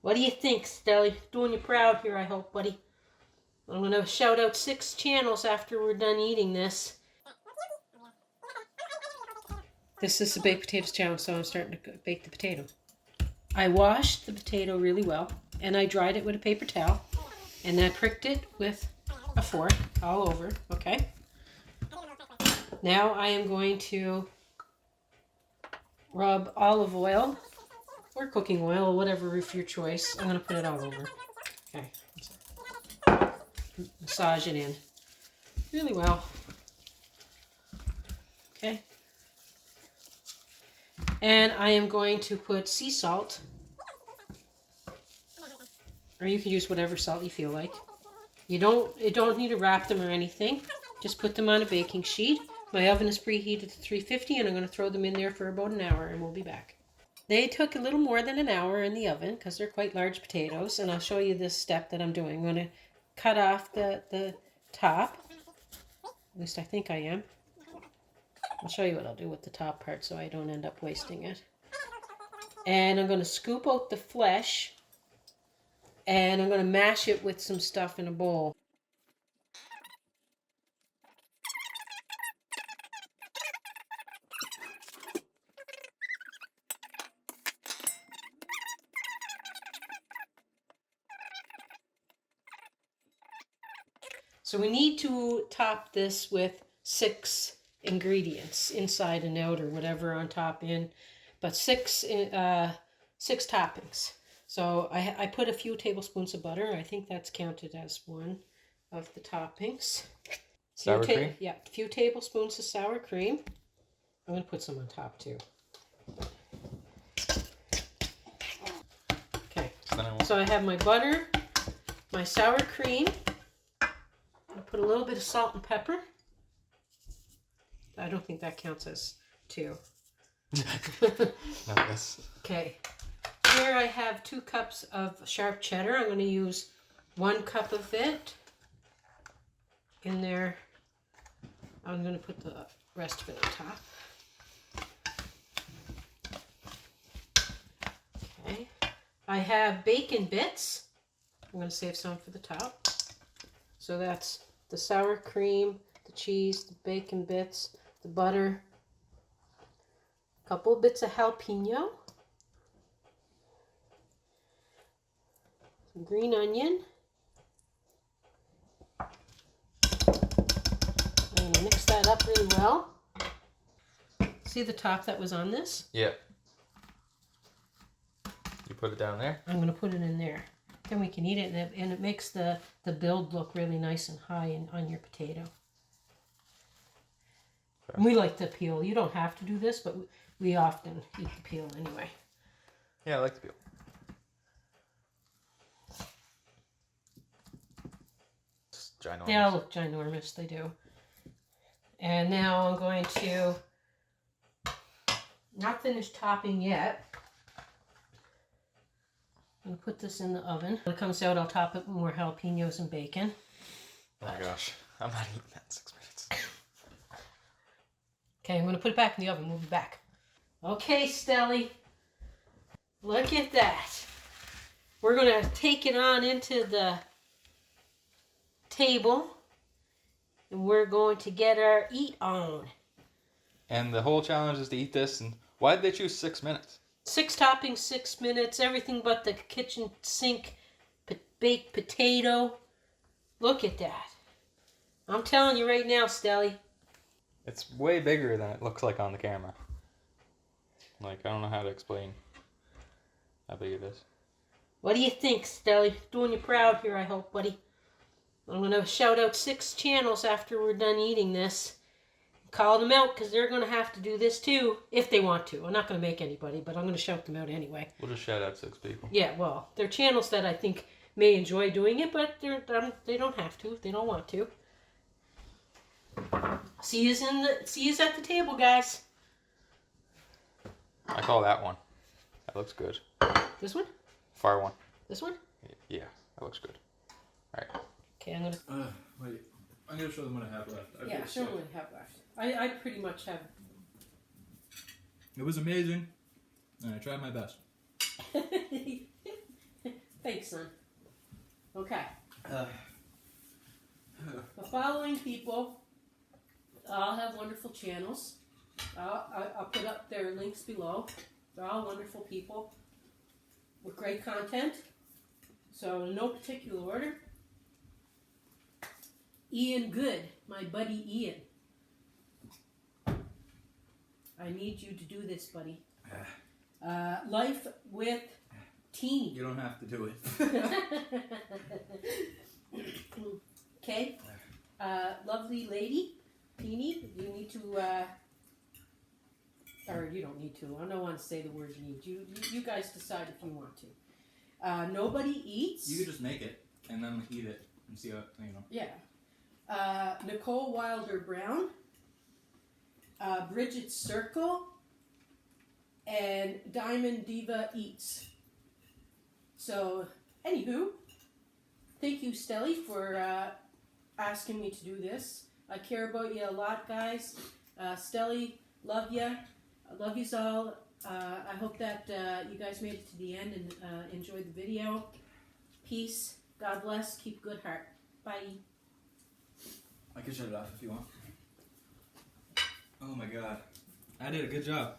What do you think, Stelly? Doing you proud here, I hope, buddy. I'm going to shout out 6 channels after we're done eating this. This is the baked potatoes challenge, so I'm starting to bake the potato. I washed the potato really well, and I dried it with a paper towel, and I pricked it with a fork all over, okay? Now I am going to rub olive oil or cooking oil, or whatever of your choice. I'm going to put it all over. Okay. Massage it in really well. Okay. And I am going to put sea salt, or you can use whatever salt you feel like. You don't need to wrap them or anything. Just put them on a baking sheet. My oven is preheated to 350, and I'm going to throw them in there for about an hour, and we'll be back. They took a little more than an hour in the oven because they're quite large potatoes, and I'll show you this step that I'm doing. I'm going to cut off the top. At least I think I am. I'll show you what I'll do with the top part so I don't end up wasting it. And I'm going to scoop out the flesh, and I'm going to mash it with some stuff in a bowl. So we need to top this with 6 ingredients, inside and out, or whatever on top in, but 6 toppings. So I put a few tablespoons of butter. I think that's counted as one of the toppings. Sour cream? Yeah, a few tablespoons of sour cream. I'm going to put some on top too. Okay, so I have my butter, my sour cream. I'll put a little bit of salt and pepper. I don't think that counts as 2. Nice. Okay. Here I have 2 cups of sharp cheddar. I'm going to use 1 cup of it in there. I'm going to put the rest of it on top. Okay. I have bacon bits. I'm going to save some for the top. So that's the sour cream, the cheese, the bacon bits, the butter, a couple of bits of jalapeno, some green onion. I'm going to mix that up really well. See the top that was on this? Yeah. You put it down there? I'm going to put it in there. Then we can eat it, and it makes the build look really nice and high on your potato. Okay. And we like the peel. You don't have to do this, but we often eat the peel anyway. Yeah, I like the peel. It's ginormous. They all look ginormous, they do. And now I'm going to not finish topping yet. I'm going to put this in the oven. When it comes out, I'll top it with more jalapenos and bacon. Oh my gosh, I'm not eating that in 6 minutes. Okay, I'm going to put it back in the oven. We'll be back. Okay, Stelly. Look at that. We're going to take it on into the table, and we're going to get our eat on. And the whole challenge is to eat this, and why did they choose 6 minutes? 6 toppings, 6 minutes, everything but the kitchen sink baked potato. Look at that. I'm telling you right now, Stelly. It's way bigger than it looks like on the camera. Like, I don't know how to explain how big it is. What do you think, Stelly? Doing you proud here, I hope, buddy. I'm going to shout out 6 channels after we're done eating this. Call them out, because they're going to have to do this too, if they want to. I'm not going to make anybody, but I'm going to shout them out anyway. We'll just shout out 6 people. Yeah, well, they're channels that I think may enjoy doing it, but they don't have to if they don't want to. See you at the table, guys. I call that one. That looks good. This one? Far one. This one? Yeah, that looks good. All right. Okay, I'm gonna. Wait. I'm gonna show them what I have left. Yeah, show them what I have left. I pretty much have. It was amazing, and I tried my best. Thanks, son. Okay. The following people all have wonderful channels. I'll put up their links below. They're all wonderful people with great content. So in no particular order. Ian Good, my buddy Ian. I need you to do this, buddy. Life with Teeny. You don't have to do it. Okay. Lovely lady, Teeny, you need to, or you don't need to. I don't want to say the word need. You guys decide if you want to. Nobody Eats. You could just make it and then eat it and see how, you know. Yeah. Nicole Wilder Brown. Bridget Circle. And Diamond Diva Eats. So, anywho, thank you, Stelly, for asking me to do this. I care about you a lot, guys. Stelly, love ya. I love yous all. I hope that you guys made it to the end and enjoyed the video. Peace. God bless. Keep a good heart. Bye. I can shut it off if you want. Oh my god. I did a good job.